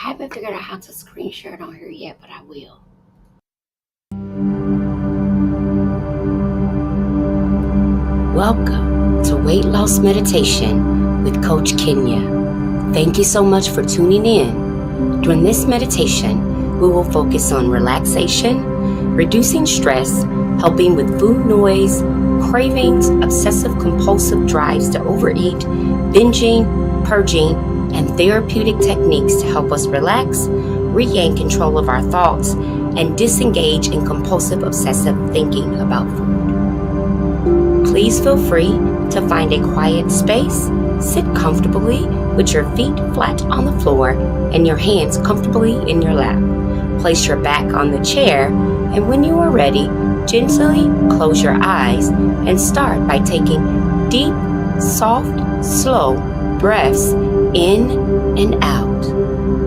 haven't figured out how to screen share it on here yet, but I will. Welcome to Weight Loss Meditation with Coach Kenya. Thank you so much for tuning in. During this meditation, we will focus on relaxation, reducing stress, helping with food noise, cravings, obsessive-compulsive drives to overeat, binging, purging, and therapeutic techniques to help us relax, regain control of our thoughts, and disengage in compulsive obsessive thinking about food. Please feel free to find a quiet space, sit comfortably with your feet flat on the floor and your hands comfortably in your lap. Place your back on the chair, and when you are ready, gently close your eyes and start by taking deep, soft, slow breaths in and out.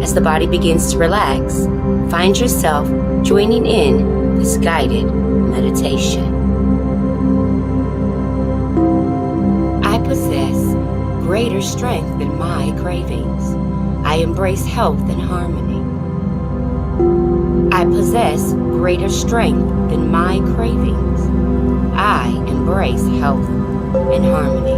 As the body begins to relax, find yourself joining in this guided meditation. I possess greater strength than my cravings. I embrace health and harmony. I possess greater strength than my cravings. I embrace health and harmony.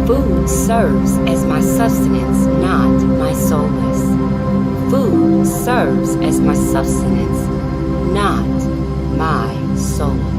Food serves as my sustenance, not my solace. Food serves as my sustenance, not my solace.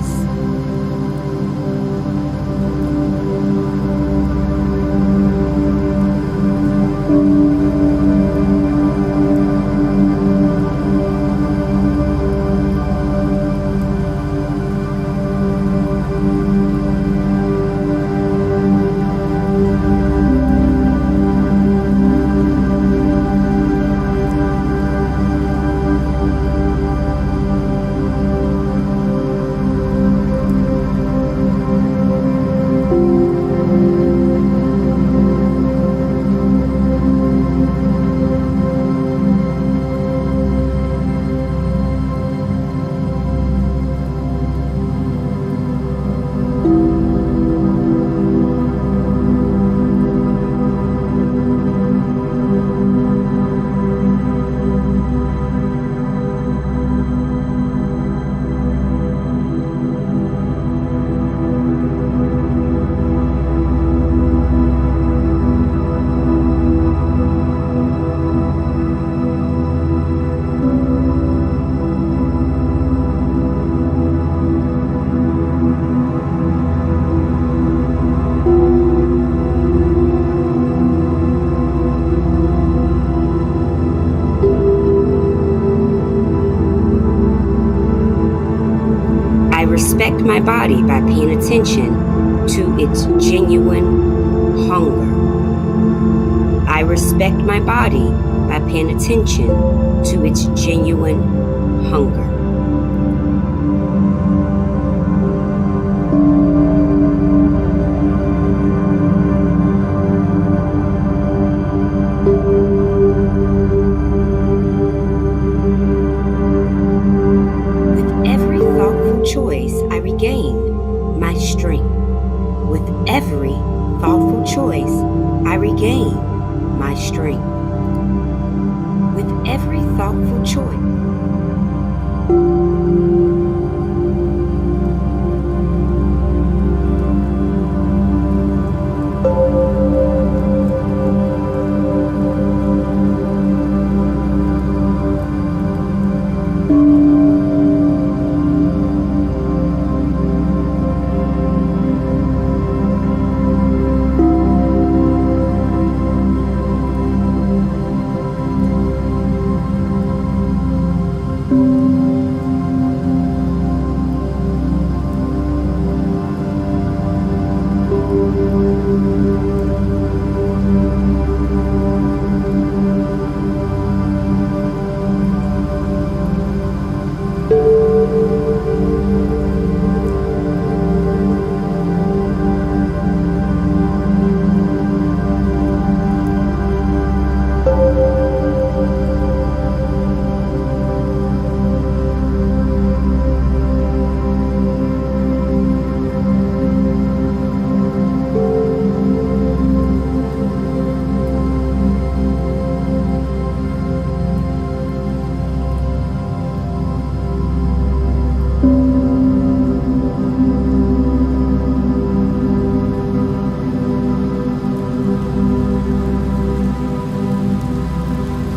I respect my body by paying attention to its genuine hunger. I respect my body by paying attention to its genuine hunger. strength with every thoughtful choice.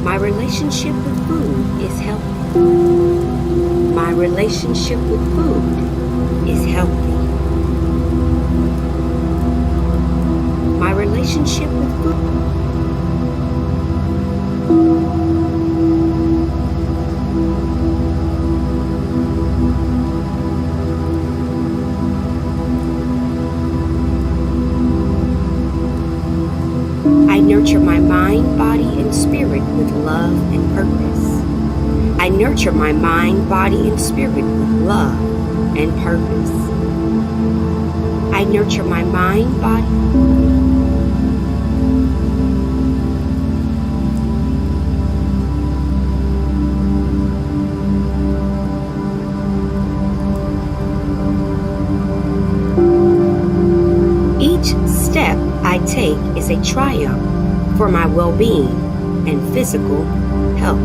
My relationship with food is healthy. My relationship with food is healthy. My relationship with food. I nurture my mind, body, and spirit with love and purpose. I nurture my mind, body, and spirit with love and purpose. I nurture my mind, body. Each step I take is a triumph for my well-being and physical health.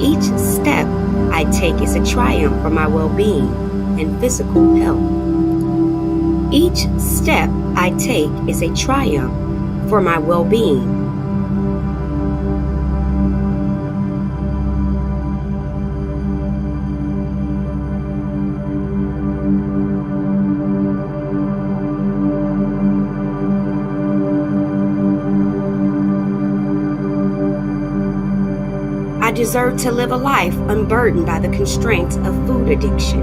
Each step I take is a triumph for my well-being and physical health. Each step I take is a triumph for my well-being. I deserve to live a life unburdened by the constraints of food addiction.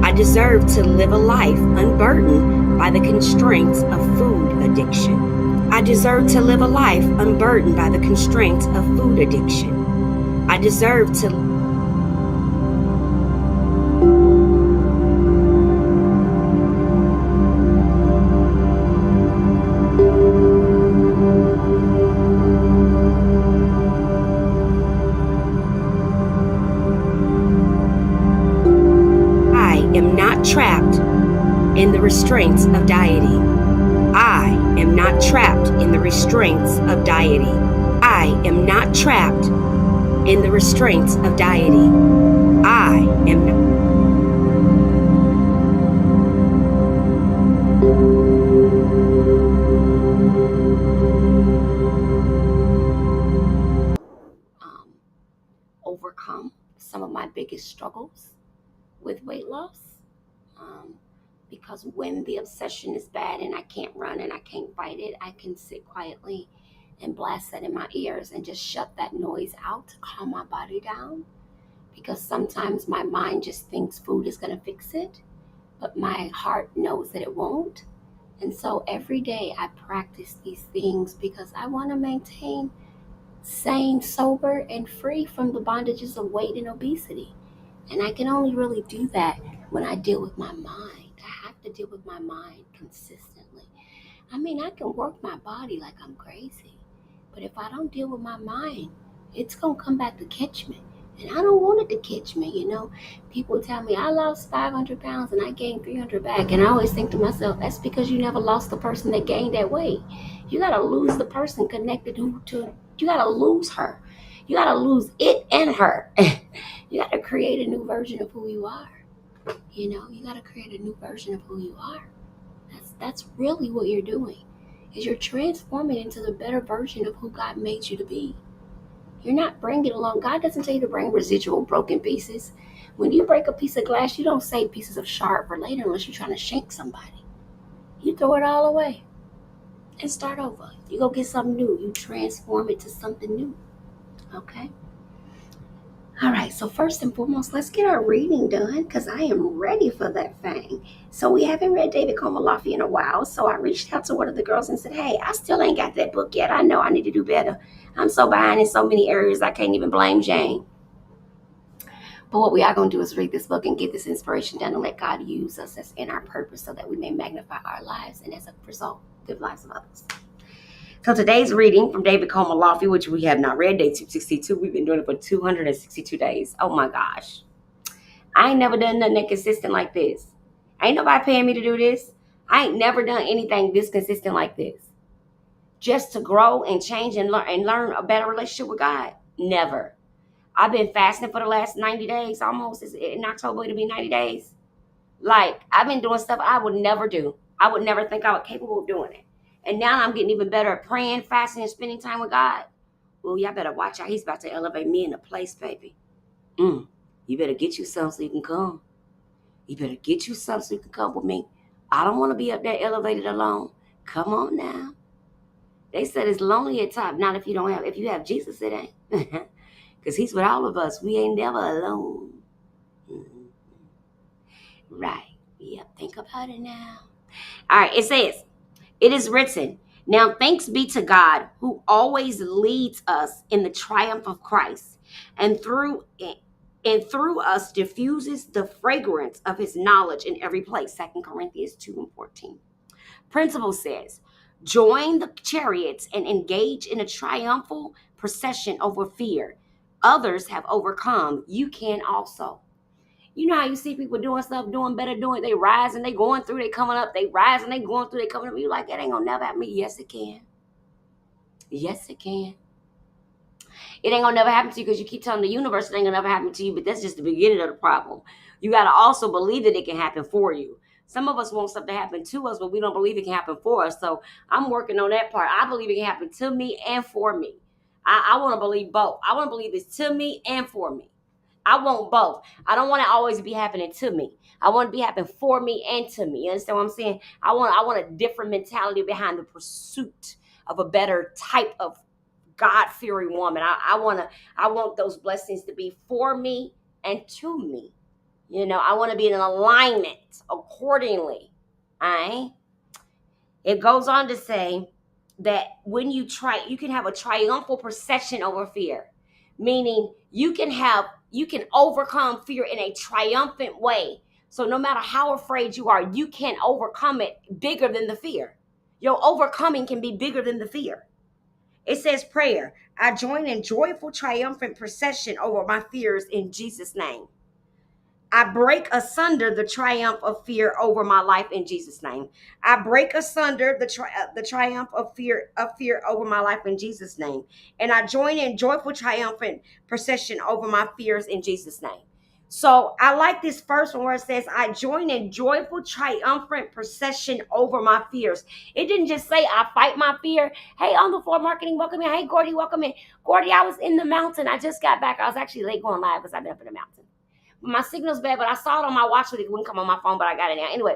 I deserve to live a life unburdened by the constraints of food addiction. I deserve to live a life unburdened by the constraints of food addiction. I deserve to am not trapped in the restraints of dieting. I am not trapped in the restraints of dieting. I am not trapped in the restraints of dieting. I am not. Overcome some of my biggest struggles with weight loss. Because when the obsession is bad and I can't run and I can't fight it, I can sit quietly and blast that in my ears and just shut that noise out to calm my body down. Because sometimes my mind just thinks food is going to fix it, but my heart knows that it won't. And so every day I practice these things because I want to maintain sane, sober, and free from the bondages of weight and obesity. And I can only really do that when I deal with my mind. I have to deal with my mind consistently. I mean, I can work my body like I'm crazy, but if I don't deal with my mind, it's going to come back to catch me. And I don't want it to catch me, you know. People tell me I lost 500 pounds and I gained 300 back. And I always think to myself, that's because you never lost the person that gained that weight. You got to lose the person connected to, you got to lose her. You got to lose it and her. You got to create a new version of who you are. You know, you got to create a new version of who you are. That's really what you're doing. Is you're transforming into the better version of who God made you to be. You're not bringing along. God doesn't tell you to bring residual broken pieces. When you break a piece of glass, you don't save pieces of shard for later unless you're trying to shank somebody. You throw it all away and start over. You go get something new. You transform it to something new. Okay? All right, so first and foremost, let's get our reading done because I am ready for that thing. So we haven't read David Komalafi in a while, so I reached out to one of the girls and said, hey, I still ain't got that book yet. I know I need to do better. I'm so behind in so many areas, I can't even blame Jane. But what we are going to do is read this book and get this inspiration done and let God use us as in our purpose so that we may magnify our lives and as a result, live lives of others. So today's reading from David Komalafi, which we have not read, day 262. We've been doing it for 262 days. Oh my gosh. I ain't never done nothing that consistent like this. Ain't nobody paying me to do this. I ain't never done anything this consistent like this. Just to grow and change and learn a better relationship with God. Never. I've been fasting for the last 90 days. Almost in October, it'll be 90 days. Like, I've been doing stuff I would never do. I would never think I was capable of doing it. And now I'm getting even better at praying, fasting, and spending time with God. Well, y'all better watch out. He's about to elevate me in a place, baby. You better get you some so you can come. You better get you some so you can come with me. I don't want to be up there elevated alone. Come on now. They said it's lonely at top. Not if you have Jesus, it ain't. Because he's with all of us. We ain't never alone. Mhm. Right. Yep. Think about it now. All right. It says, it is written, now thanks be to God who always leads us in the triumph of Christ and through us diffuses the fragrance of his knowledge in every place. 2 Corinthians 2:14. Principle says, join the chariots and engage in a triumphal procession over fear. Others have overcome. You can also. You know how you see people doing stuff, doing better, they rise and they going through, they coming up, they rise and they going through, they coming up. You like, it ain't gonna never happen to me. Yes, it can. Yes, it can. It ain't gonna never happen to you because you keep telling the universe it ain't gonna never happen to you, but that's just the beginning of the problem. You gotta also believe that it can happen for you. Some of us want stuff to happen to us, but we don't believe it can happen for us. So I'm working on that part. I believe it can happen to me and for me. I want to believe both. I want to believe it's to me and for me. I want both. I don't want to always be happening to me. I want to be happening for me and to me. You understand what I'm saying? I want a different mentality behind the pursuit of a better type of God-fearing woman. I want those blessings to be for me and to me. You know, I want to be in alignment accordingly. All right. It goes on to say that when you can have a triumphal procession over fear, meaning you can overcome fear in a triumphant way. So no matter how afraid you are, you can overcome it bigger than the fear. Your overcoming can be bigger than the fear. It says prayer. I join in joyful triumphant procession over my fears in Jesus' name. I break asunder the triumph of fear over my life in Jesus' name. I break asunder the triumph of fear over my life in Jesus' name. And I join in joyful triumphant procession over my fears in Jesus' name. So I like this first one where it says, I join in joyful triumphant procession over my fears. It didn't just say I fight my fear. Hey, on the floor marketing, welcome in. Hey, Gordy, welcome in. Gordy, I was in the mountain. I just got back. I was actually late going live because I've been up in the mountain. My signal's bad, but I saw it on my watch, but it wouldn't come on my phone, but I got it now. Anyway,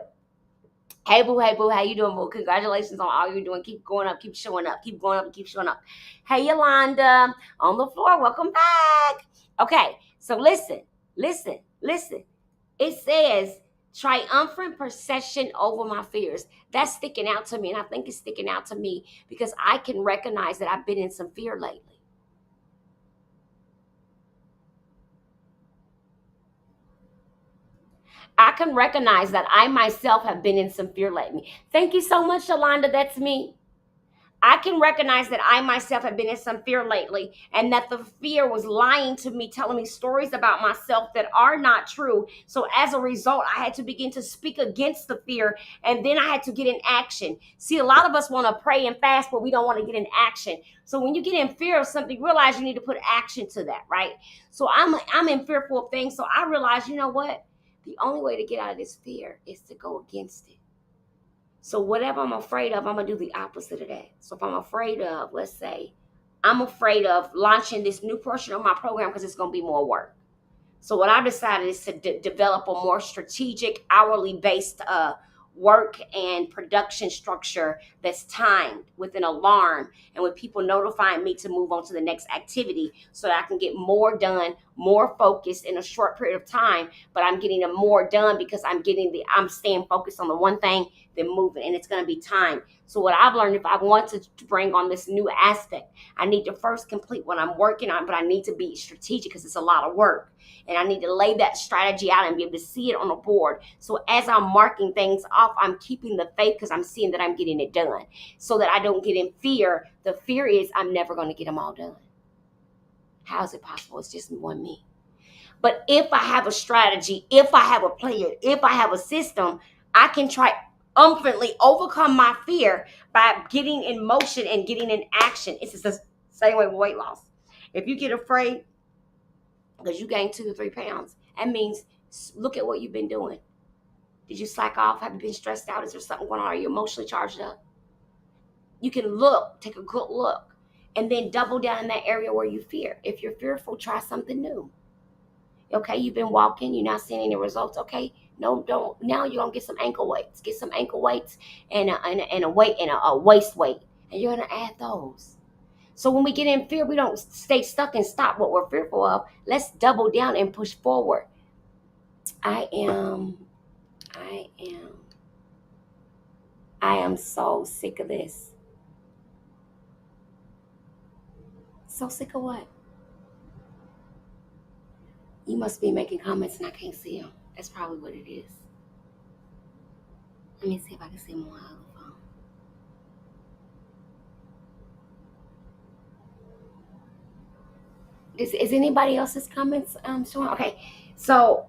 hey, boo, how you doing, boo? Congratulations on all you're doing. Keep going up, keep showing up, keep going up, and keep showing up. Hey, Yolanda, on the floor, welcome back. Okay, so listen. It says, triumphant procession over my fears. That's sticking out to me, and I think it's sticking out to me because I can recognize that I've been in some fear lately. I can recognize that I myself have been in some fear lately. Thank you so much, Yolanda. That's me. I can recognize that I myself have been in some fear lately, and that the fear was lying to me, telling me stories about myself that are not true. So as a result, I had to begin to speak against the fear, and then I had to get in action. See, a lot of us want to pray and fast, but we don't want to get in action. So when you get in fear of something, realize you need to put action to that, right? So I'm in fearful of things. So I realized, you know what? The only way to get out of this fear is to go against it. So whatever I'm afraid of, I'm going to do the opposite of that. So if I'm afraid of, let's say, I'm afraid of launching this new portion of my program because it's going to be more work. So what I decided is to develop a more strategic, hourly based work and production structure that's timed with an alarm and with people notifying me to move on to the next activity so that I can get more done, more focused in a short period of time. But I'm getting it more done because I'm staying focused on the one thing, then moving, and it's going to be time. So what I've learned, if I want to bring on this new aspect, I need to first complete what I'm working on, but I need to be strategic because it's a lot of work. And I need to lay that strategy out and be able to see it on the board. So as I'm marking things off, I'm keeping the faith because I'm seeing that I'm getting it done so that I don't get in fear. The fear is I'm never going to get them all done. How is it possible? It's just one me. But if I have a strategy, if I have a plan, if I have a system, I can try triumphantly overcome my fear by getting in motion and getting in action. It's the same way with weight loss. If you get afraid, because you gained 2 to 3 pounds, that means look at what you've been doing. Did you slack off? Have you been stressed out? Is there something going on? Are you emotionally charged up? You can take a good look, and then double down in that area where you fear. If you're fearful, try something new. Okay, you've been walking, you're not seeing any results. Okay, no, don't. Now you're gonna get some ankle weights. Get some ankle weights and a waist weight, and you're gonna add those. So when we get in fear, we don't stay stuck and stop what we're fearful of. Let's double down and push forward. I am so sick of this. So sick of what? You must be making comments and I can't see them. That's probably what it is. Let me see if I can see more on the phone. Is anybody else's comments showing? Okay, so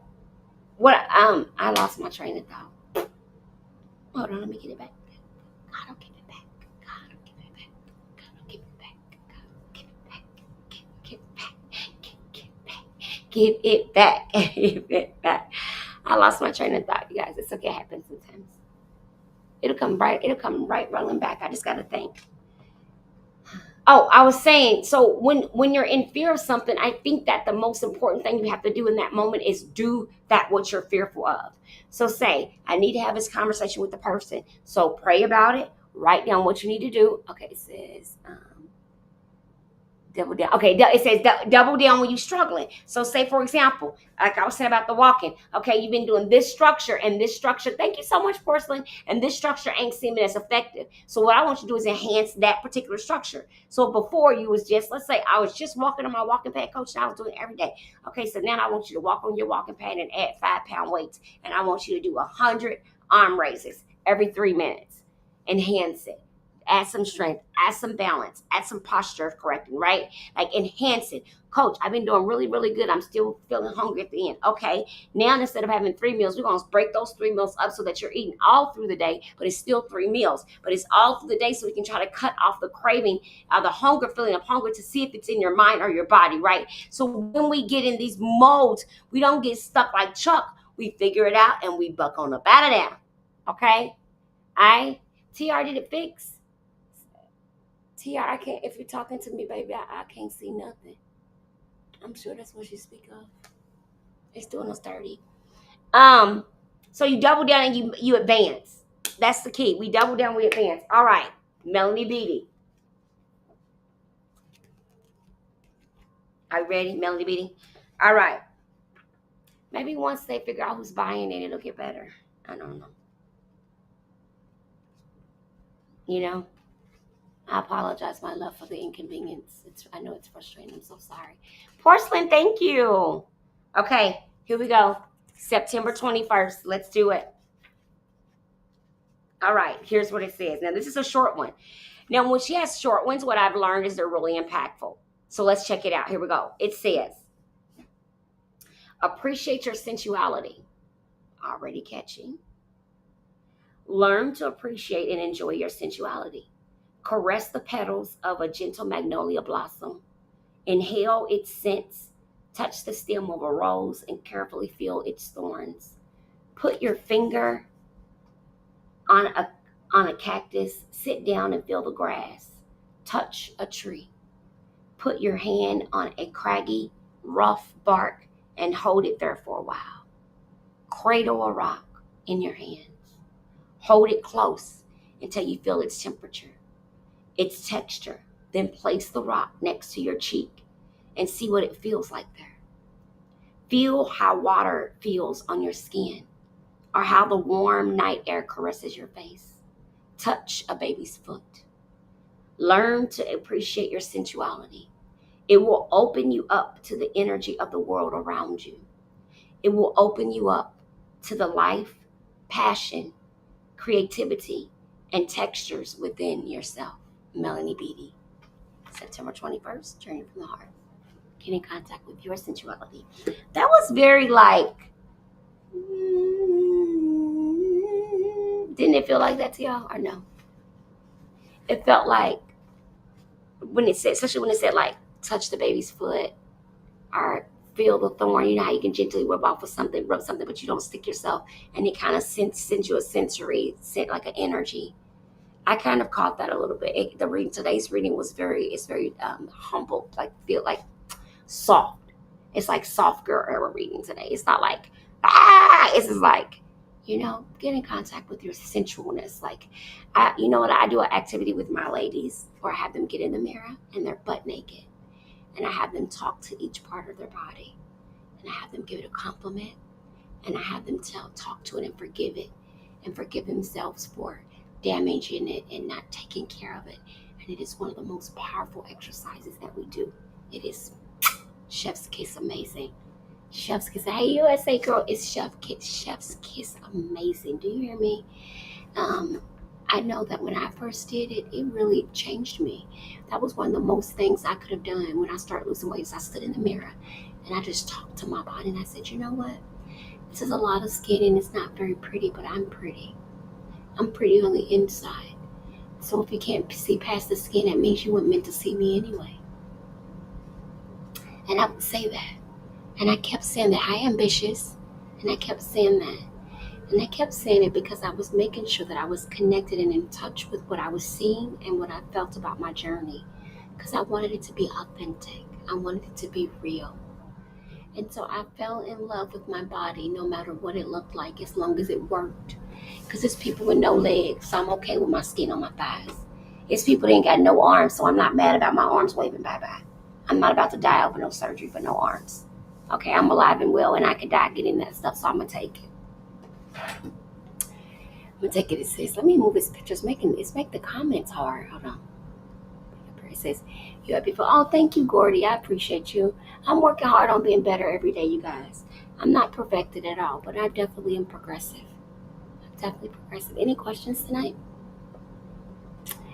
what? I lost my train of thought. Hold on, let me get it back. God, don't give it back. God, don't give it back. God, don't give it back. God, give it back. Give it back. Give it back. Give it back. Give it back. I lost my train of thought, you guys. It's okay. It happens sometimes. It'll come right rolling back. I just gotta think. Oh, I was saying, so when you're in fear of something, I think that the most important thing you have to do in that moment is do that what you're fearful of. So say, I need to have this conversation with the person. So pray about it. Write down what you need to do. Okay, it says double down. Okay, it says double down when you're struggling. So say, for example, like I was saying about the walking. Okay, you've been doing this structure and this structure. Thank you so much, Porcelain. And this structure ain't seeming as effective. So what I want you to do is enhance that particular structure. So before you was just, let's say I was just walking on my walking pad, coach, and I was doing it every day. Okay, so now I want you to walk on your walking pad and add 5-pound weights. And I want you to do 100 arm raises every 3 minutes. Enhance it. Add some strength, add some balance, add some posture correcting, right? Like enhance it. Coach, I've been doing really, really good. I'm still feeling hungry at the end. Okay, now instead of having 3 meals, we're going to break those 3 meals up so that you're eating all through the day, but it's still 3 meals. But it's all through the day so we can try to cut off the craving, the hunger, feeling of hunger to see if it's in your mind or your body, right? So when we get in these modes, we don't get stuck like Chuck. We figure it out and we buck on up out of there. Okay? TR, did it fix? TR, I can't, if you're talking to me, baby, I can't see nothing. I'm sure that's what you speak of. It's doing us dirty. So you double down and you advance. That's the key. We double down, we advance. All right, Melanie Beatty. Are you ready, Melanie Beatty? All right. Maybe once they figure out who's buying it, it'll get better. I don't know. You know? I apologize, my love, for the inconvenience. I know it's frustrating. I'm so sorry. Porcelain, thank you. Okay, here we go. September 21st. Let's do it. All right, here's what it says. Now, this is a short one. Now, when she has short ones, what I've learned is they're really impactful. So let's check it out. Here we go. It says, appreciate your sensuality. Already catchy. Learn to appreciate and enjoy your sensuality. Caress the petals of a gentle magnolia blossom. Inhale its scents. Touch the stem of a rose and carefully feel its thorns. Put your finger on a cactus. Sit down and feel the grass. Touch a tree. Put your hand on a craggy, rough bark and hold it there for a while. Cradle a rock in your hands. Hold it close until you feel its temperature, its texture. Then place the rock next to your cheek and see what it feels like there. Feel how water feels on your skin or how the warm night air caresses your face. Touch a baby's foot. Learn to appreciate your sensuality. It will open you up to the energy of the world around you. It will open you up to the life, passion, creativity, and textures within yourself. Melanie Beattie. September 21st, Journey from the Heart. Get in contact with your sensuality. That was very like, didn't it feel like that to y'all or no? It felt like when it said, especially when it said like, touch the baby's foot or feel the thorn. You know how you can gently rub something, but you don't stick yourself. And it kind of sends you a sensory, like an energy. I kind of caught that a little bit. Today's reading was very humble, like feel like soft. It's like soft girl era reading today. It's not like, it's just like, get in contact with your sensualness. Like, you know what? I do an activity with my ladies where I have them get in the mirror and they're butt naked. And I have them talk to each part of their body. And I have them give it a compliment. And I have them talk to it and forgive it. And forgive themselves for damaging it and not taking care of it. And it is one of the most powerful exercises that we do. It is chef's kiss amazing. Chef's kiss. Hey, USA girl, it's chef's kiss amazing. Do you hear me? I know that when I first did it, it really changed me. That was one of the most things I could have done when I started losing weight. I stood in the mirror and I just talked to my body and I said, you know what? This is a lot of skin and it's not very pretty, but I'm pretty. I'm pretty on the inside. So if you can't see past the skin, that means you weren't meant to see me anyway. And I would say that. And I kept saying that. I ambitious. And I kept saying that. And I kept saying it because I was making sure that I was connected and in touch with what I was seeing and what I felt about my journey. Because I wanted it to be authentic. I wanted it to be real. And so I fell in love with my body no matter what it looked like, as long as it worked. Because there's people with no legs, so I'm okay with my skin on my thighs. It's people that ain't got no arms, so I'm not mad about my arms waving bye-bye. I'm not about to die over no surgery for no arms. Okay, I'm alive and well, and I could die getting that stuff, so I'm going to take it. It says, let me move this picture. It's make the comments hard. Hold on. It says, you happy for, oh, thank you, Gordy. I appreciate you. I'm working hard on being better every day, you guys. I'm not perfected at all, but I definitely am progressive. Any questions tonight?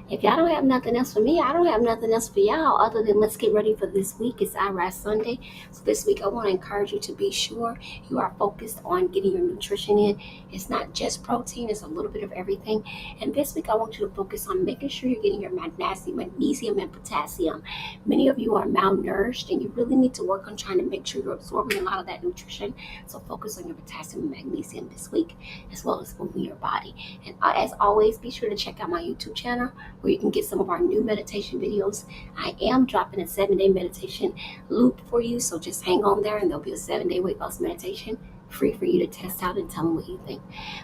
If y'all don't have nothing else for me, I don't have nothing else for y'all other than let's get ready for this week. It's IRISE Sunday. So this week, I want to encourage you to be sure you are focused on getting your nutrition in. It's not just protein. It's a little bit of everything. And this week, I want you to focus on making sure you're getting your magnesium, and potassium. Many of you are malnourished, and you really need to work on trying to make sure you're absorbing a lot of that nutrition. So focus on your potassium and magnesium this week, as well as moving your body. And as always, be sure to check out my YouTube channel, where you can get some of our new meditation videos. I am dropping a 7-day meditation loop for you, so just hang on there and there'll be a 7-day weight loss meditation free for you to test out and tell them what you think.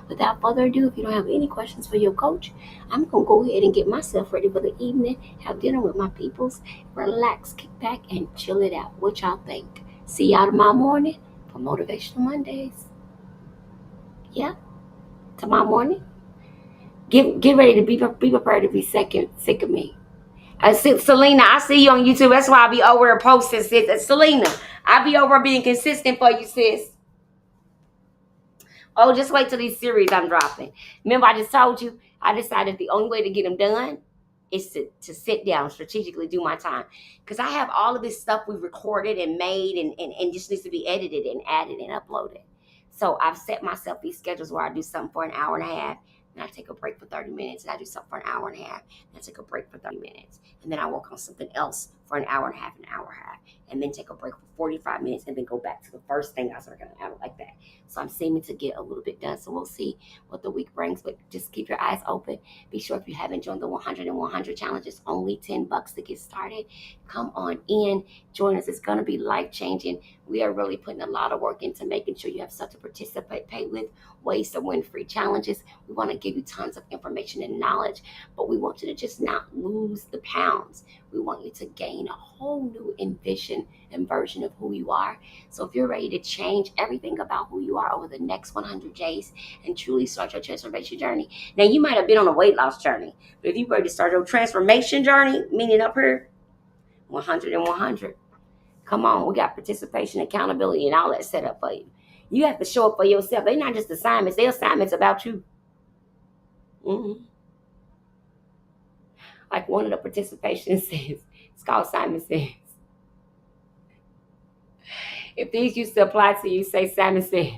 Without further ado, if you don't have any questions for your coach, I'm going to go ahead and get myself ready for the evening, have dinner with my peoples, relax, kick back, and chill it out. What y'all think? See y'all tomorrow morning for Motivational Mondays. Yeah, tomorrow morning. Get ready to be prepared to be sick of me. Selena, I see you on YouTube. That's why I be over here posting, sis. Selena, I be over being consistent for you, sis. Oh, just wait till these series I'm dropping. Remember, I just told you, I decided the only way to get them done is to sit down, strategically do my time. Because I have all of this stuff we've recorded and made and just needs to be edited and added and uploaded. So I've set myself these schedules where I do something for an hour and a half, and I take a break for 30 minutes, and I do something for an hour and a half, and I take a break for 30 minutes. And then I work on something else for an hour and a half, and then take a break for 45 minutes, and then go back to the first thing I was working on, like that. So I'm seeming to get a little bit done. So we'll see what the week brings, but just keep your eyes open. Be sure if you haven't joined the 100 and 100 challenge, it's only $10 to get started. Come on in, join us. It's going to be life-changing. We are really putting a lot of work into making sure you have stuff to participate with, ways to win free challenges. We want to give you tons of information and knowledge, but we want you to just not lose the pounds. We want you to gain a whole new envision and version of who you are. So if you're ready to change everything about who you are over the next 100 days and truly start your transformation journey. Now, you might have been on a weight loss journey, but if you're ready to start your transformation journey, meaning up here, 100 and 100. Come on, we got participation, accountability, and all that set up for you. You have to show up for yourself. They're not just assignments. They're assignments about you. Like one of the participation says, it's called Simon Says. If these used to apply to you, say Simon Says.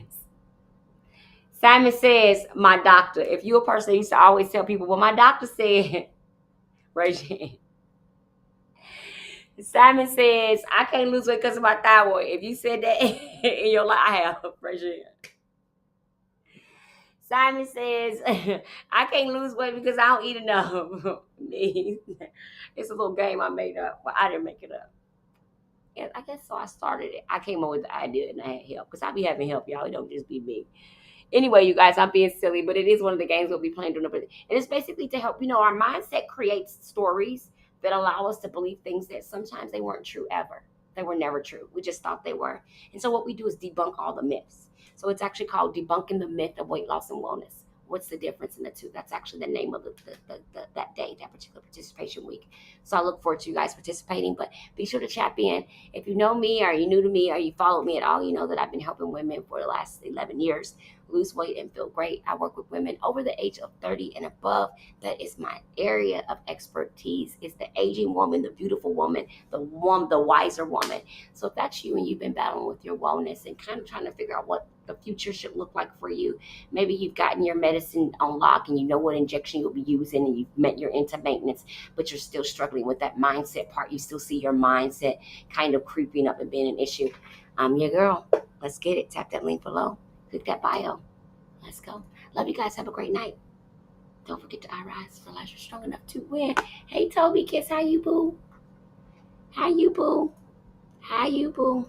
Simon Says, my doctor. If you're a person that used to always tell people, well, my doctor said, raise your hand. Simon Says, I can't lose weight because of my thyroid. If you said that in your life, I have. Raise your hand. Simon Says, I can't lose weight because I don't eat enough. It's a little game I made up. Well, I didn't make it up. And I guess so I started it. I came up with the idea and I had help. Because I be having help, y'all. It don't just be me. Anyway, you guys, I'm being silly, but it is one of the games we'll be playing during the break. And it's basically to help, our mindset creates stories that allow us to believe things that sometimes they weren't true ever. They were never true. We just thought they were. And so what we do is debunk all the myths. So it's actually called Debunking the Myth of Weight Loss and Wellness. What's the difference in the two? That's actually the name of that day, that particular participation week. So I look forward to you guys participating, but be sure to chat in. If you know me or you're new to me or you follow me at all, you know that I've been helping women for the last 11 years lose weight and feel great. I work with women over the age of 30 and above. That is my area of expertise. It's the aging woman, the beautiful woman, the wiser woman. So if that's you and you've been battling with your wellness and kind of trying to figure out what the future should look like for you, maybe you've gotten your medicine on lock and you know what injection you'll be using and you've met your into maintenance, but you're still struggling with that mindset part. You still see your mindset kind of creeping up and being an issue. I'm your girl. Let's get it. Tap that link below. Click that bio. Let's go. Love you guys. Have a great night. Don't forget to IRISE. Realize you're strong enough to win. Hey, Toby Kiss. How you, boo? How you, boo? How you, boo?